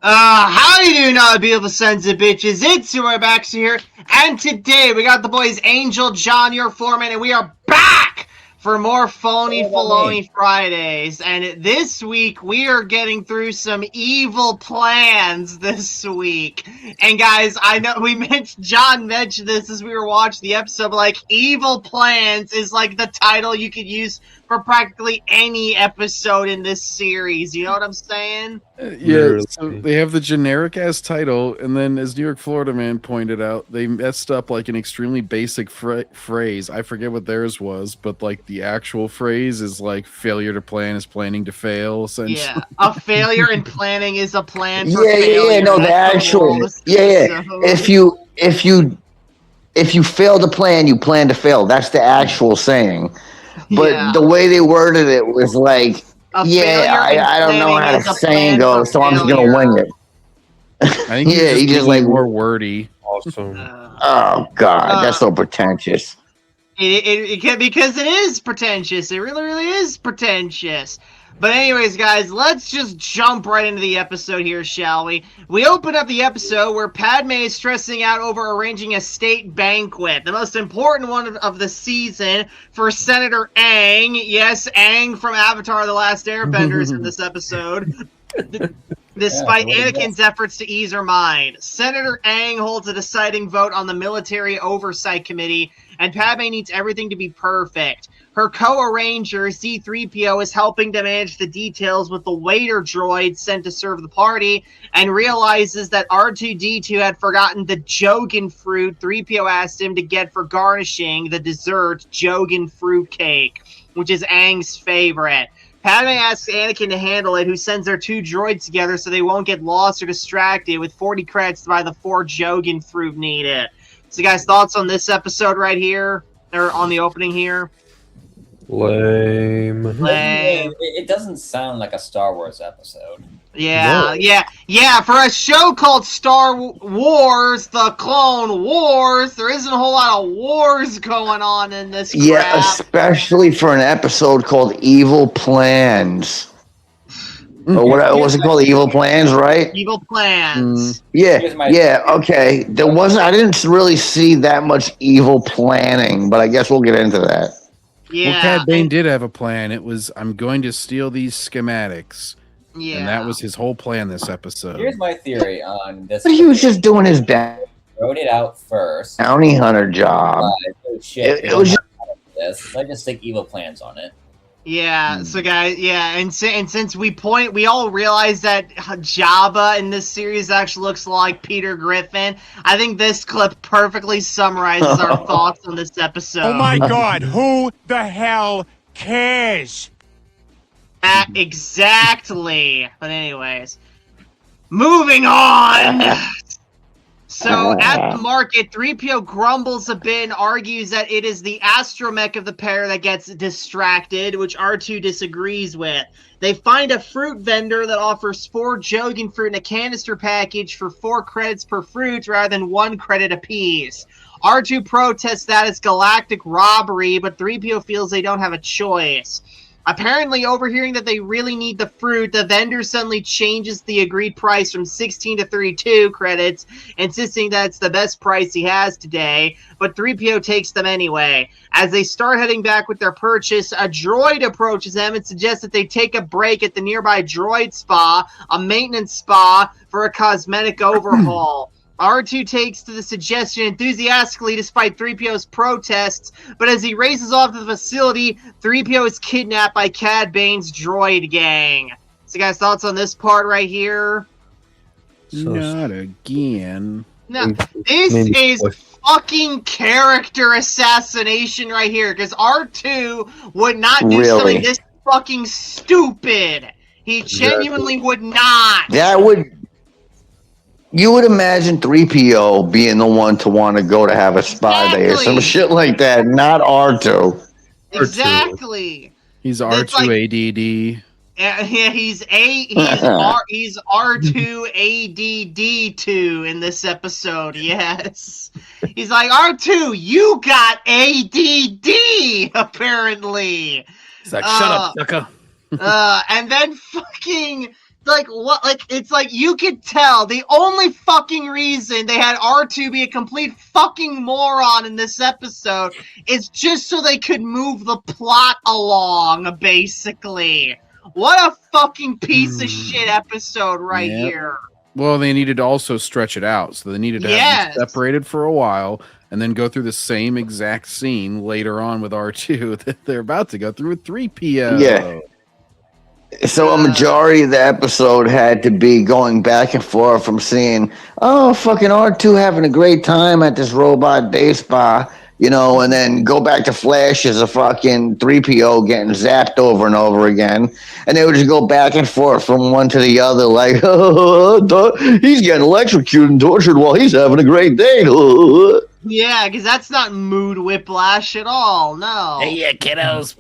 How you doing, all beautiful sons of bitches? It's your boy Max here, and today we got the boys Angel, John, your foreman, and we are back for more Phony Filoni Fridays. And this week we are getting through some evil plans this week. And guys, I know John mentioned this as we were watching the episode, but like, evil plans is like the title you could use for practically any episode in this series. You know what I'm saying? Yeah, so they have the generic ass title, and then as New York Florida Man pointed out, they messed up like an extremely basic phrase. I forget what theirs was, but like the actual phrase is like failure to plan is planning to fail, essentially. Yeah, a failure in planning is a plan for failure. Yeah. No, the actual. Yeah. If you fail to plan, you plan to fail. That's the actual saying. But the way they worded it was like, I don't know how the saying goes, so I'm just gonna wing it. I think he just like more wordy. Awesome. Oh God, that's so pretentious. Because it is pretentious. It really, really is pretentious. But anyways, guys, let's just jump right into the episode here, shall we? We open up the episode where Padme is stressing out over arranging a state banquet, the most important one of the season for Senator Aang. Yes, Aang from Avatar: The Last Airbender is in this episode. Despite Anakin's efforts to ease her mind, Senator Aang holds a deciding vote on the Military Oversight Committee, and Padme needs everything to be perfect. Her co-arranger, C-3PO, is helping to manage the details with the waiter droid sent to serve the party, and realizes that R2-D2 had forgotten the Jogan fruit 3PO asked him to get for garnishing the dessert Jogan fruit cake, which is Aang's favorite. Padme asks Anakin to handle it, who sends their two droids together so they won't get lost or distracted, with 40 credits to buy the 4 Jogan fruit needed. So, guys, thoughts on this episode right here? Or on the opening here? Lame. It doesn't sound like a Star Wars episode. Yeah. For a show called Star Wars, the Clone Wars, there isn't a whole lot of wars going on in this crap. Yeah, especially for an episode called Evil Plans. Or what was it called? Evil Plans, right? Evil Plans. Yeah, okay. I didn't really see that much evil planning, but I guess we'll get into that. Yeah. Well, Cad Bane did have a plan. It was, I'm going to steal these schematics. Yeah. And that was his whole plan this episode. Here's my theory on this. But he was just doing his best. Wrote it out first. Bounty hunter job. It was just this. I just think evil plans on it. Yeah, so guys, and since we all realize that Jabba in this series actually looks like Peter Griffin, I think this clip perfectly summarizes our thoughts on this episode. Oh my God, who the hell cares? Exactly. But anyways, moving on. So, at the market, 3PO grumbles a bit and argues that it is the astromech of the pair that gets distracted, which R2 disagrees with. They find a fruit vendor that offers 4 Jogan fruit in a canister package for 4 credits per fruit rather than 1 credit apiece. R2 protests that as galactic robbery, but 3PO feels they don't have a choice. Apparently, overhearing that they really need the fruit, the vendor suddenly changes the agreed price from 16 to 32 credits, insisting that it's the best price he has today, but 3PO takes them anyway. As they start heading back with their purchase, a droid approaches them and suggests that they take a break at the nearby droid spa, a maintenance spa, for a cosmetic overhaul. R2 takes to the suggestion enthusiastically despite 3PO's protests, but as he races off to the facility, 3PO is kidnapped by Cad Bane's droid gang. So guys, thoughts on this part right here? Not again. No, this is fucking character assassination right here, because R2 would not do something this fucking stupid. He genuinely would not. You would imagine 3PO being the one to want to go to have a spa day or some shit like that, not R2. Exactly. He's R2-ADD. Yeah, he's R2-ADD2 in this episode, yes. He's like, R2, you got ADD, apparently. He's like, shut up, sucker. And then fucking like what? Like it's like you could tell the only fucking reason they had R2 be a complete fucking moron in this episode is just so they could move the plot along. Basically, what a fucking piece of shit episode right here. Well, they needed to also stretch it out, so they needed to have them separated for a while, and then go through the same exact scene later on with R2 that they're about to go through with 3PO. Yeah. So a majority of the episode had to be going back and forth from seeing, oh, fucking R2 having a great time at this robot day spa, you know, and then go back to Flash as a fucking 3PO getting zapped over and over again. And they would just go back and forth from one to the other like, oh, he's getting electrocuted and tortured while he's having a great day. Yeah, because that's not mood whiplash at all, no. Hey, yeah, kiddos.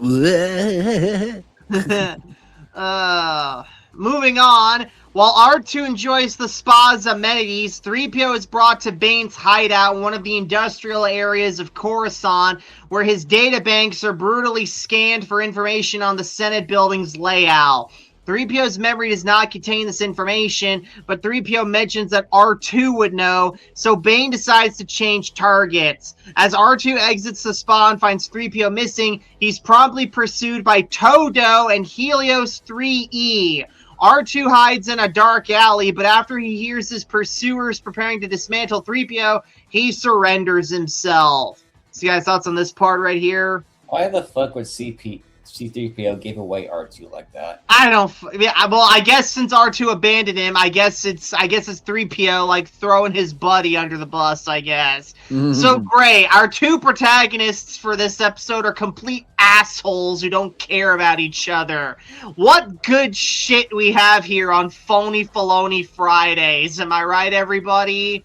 Moving on, while R2 enjoys the spa's amenities, 3PO is brought to Bane's hideout in one of the industrial areas of Coruscant, where his databanks are brutally scanned for information on the Senate building's layout. 3PO's memory does not contain this information, but 3PO mentions that R2 would know, so Bane decides to change targets. As R2 exits the spa and finds 3PO missing, he's promptly pursued by Todo and Helios 3E. R2 hides in a dark alley, but after he hears his pursuers preparing to dismantle 3PO, he surrenders himself. So you guys' thoughts on this part right here? Why the fuck would C3PO give away R2 like that? I don't. Yeah, well, I guess since R2 abandoned him, I guess it's 3PO like throwing his buddy under the bus. I guess. So great. Our two protagonists for this episode are complete assholes who don't care about each other. What good shit we have here on Phony Filoni Fridays. Am I right, everybody?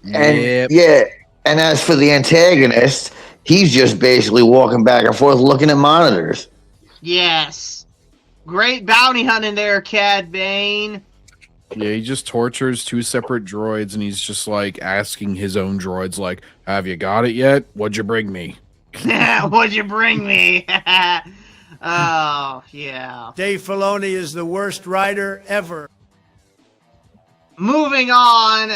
And yeah. And as for the antagonist, he's just basically walking back and forth looking at monitors. Yes. Great bounty hunting there, Cad Bane. Yeah, he just tortures two separate droids, and he's just, like, asking his own droids, like, have you got it yet? What'd you bring me? What'd you bring me? Oh, yeah. Dave Filoni is the worst writer ever. Moving on,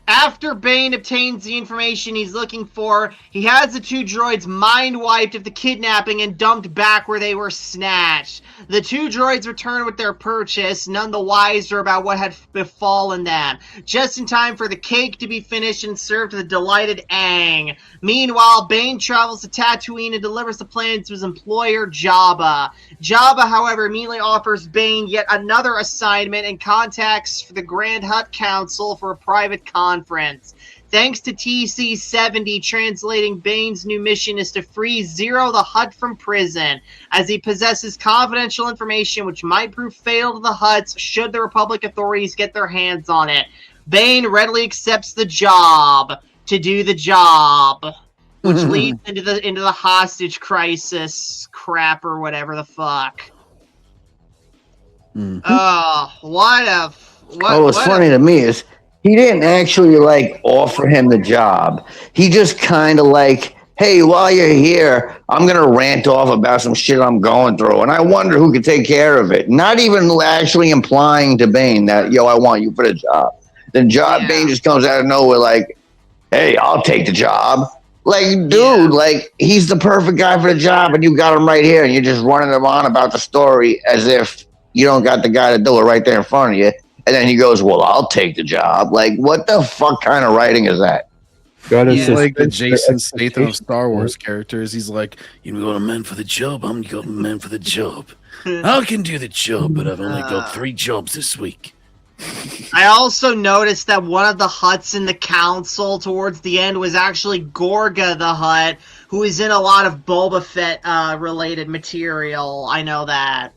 after Bane obtains the information he's looking for, he has the two droids mind-wiped of the kidnapping and dumped back where they were snatched. The two droids return with their purchase, none the wiser about what had befallen them, just in time for the cake to be finished and served to the delighted Aang. Meanwhile, Bane travels to Tatooine and delivers the plan to his employer, Jabba. Jabba, however, immediately offers Bane yet another assignment and contacts the Grand Hut Council for a private conference. Thanks to TC-70, translating Bane's new mission is to free Zero the Hutt from prison, as he possesses confidential information which might prove fatal to the Hutts should the Republic authorities get their hands on it. Bane readily accepts the job to do the job, which leads into the hostage crisis crap or whatever the fuck. Oh, what's funny to me is he didn't actually like offer him the job. He just kind of like, hey, while you're here, I'm gonna rant off about some shit I'm going through, and I wonder who could take care of it. Not even actually implying to Bane that, yo, I want you for the job. Then Bane just comes out of nowhere like, hey, I'll take the job. Like, dude, like, he's the perfect guy for the job, and you got him right here, and you're just running him on about the story as if you don't got the guy to do it right there in front of you. And then he goes, well, I'll take the job. Like, what the fuck kind of writing is that? He's like the Jason Statham of Star Wars characters. He's like, you got a man for the job, I'm got a man for the job. I can do the job, but I've only got 3 jobs this week. I also noticed that one of the Hutts in the council towards the end was actually Gorga the Hutt, who is in a lot of Boba Fett related material. I know that.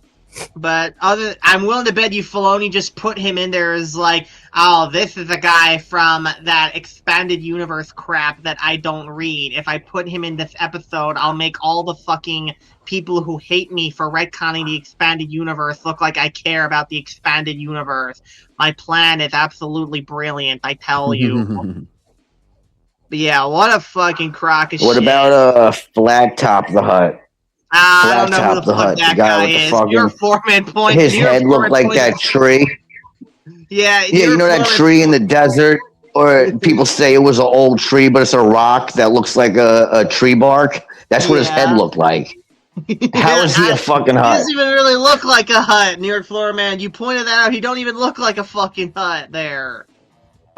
But I'm willing to bet you Filoni just put him in there as like, oh, this is a guy from that expanded universe crap that I don't read. If I put him in this episode, I'll make all the fucking people who hate me for retconning the expanded universe look like I care about the expanded universe. My plan is absolutely brilliant, I tell you. But yeah, what a fucking crock of shit. What about Flat Top the Hutt? I don't know who the fuck that guy is. Your foreman point. His head looked like that tree. Yeah, Yeah, you know that tree in the desert, or people say it was an old tree, but it's a rock that looks like a tree bark. That's what his head looked like. How is he a fucking He hut? doesn't even really look like a hut, New York, Florida man. You pointed that out. He don't even look like a fucking hut there.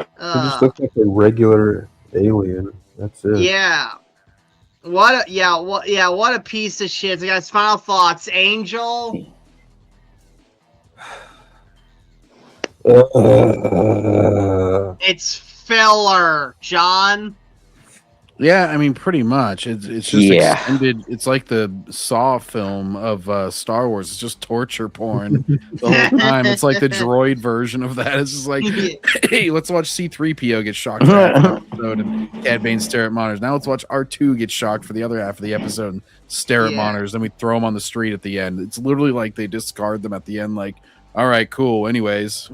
It just looks like a regular alien. That's it. Yeah. What a piece of shit. So guys, final thoughts. Angel? It's filler. John? Yeah, I mean, pretty much. It's just extended. It's like the Saw film of Star Wars. It's just torture porn the whole time. It's like the droid version of that. It's just like, hey, let's watch C-3PO get shocked for half the episode and Cad Bane stare at monitors. Now let's watch R2 get shocked for the other half of the episode and stare at monitors. Then we throw them on the street at the end. It's literally like they discard them at the end. Like, all right, cool. Anyways,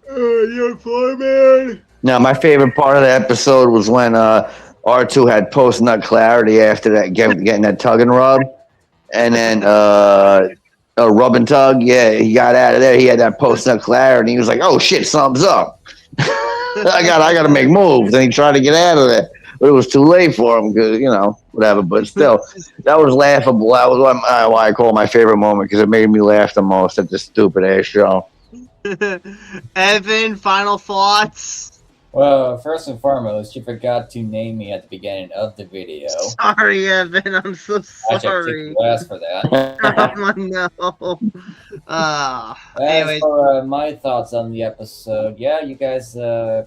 You're fun, man. Now, my favorite part of the episode was when R2 had post nut clarity after that, getting that tug and rub, and then rub and tug. Yeah, he got out of there. He had that post nut clarity. He was like, "Oh shit, something's up. I got to make moves." And he tried to get out of there, but it was too late for him because whatever. But still, that was laughable. That was why I call it my favorite moment, because it made me laugh the most at this stupid ass show. Evan, final thoughts. Well, first and foremost, you forgot to name me at the beginning of the video. Sorry, Evan. I'm so I should sorry. kick your ass for that. Oh, no. As Anyways. for my thoughts on the episode, yeah, you guys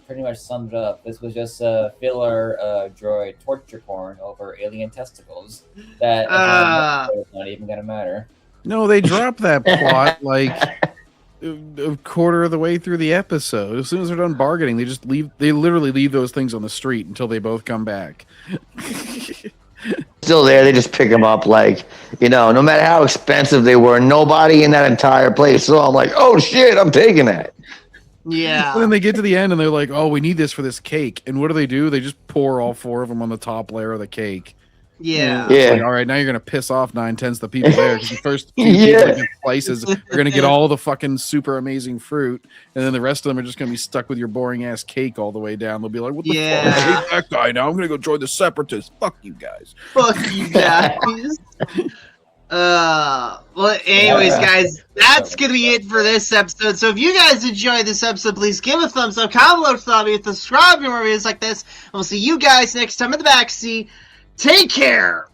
pretty much summed it up. This was just a filler droid torture porn over alien testicles. That is not even gonna matter. no, they dropped that plot like a quarter of the way through the episode. As soon as they're done bargaining, they literally leave those things on the street until they both come back. Still there, they just pick them up like, no matter how expensive they were, nobody in that entire place. So I'm like, oh shit, I'm taking that. Yeah. And then they get to the end and they're like, oh, we need this for this cake. And what do? They just pour all 4 of them on the top layer of the cake. Yeah. Yeah. Like, all right, now you're gonna piss off 9/10 of the people there, because the first few people that get slices are gonna get all the fucking super amazing fruit, and then the rest of them are just gonna be stuck with your boring ass cake all the way down. They'll be like, "What the fuck? I hate that guy now. I'm gonna go join the separatists. Fuck you guys. Fuck you guys." Well, anyways, guys, that's gonna be it for this episode. So if you guys enjoyed this episode, please give a thumbs up, comment below, subscribe for more videos like this, and we'll see you guys next time in the backseat. Take care!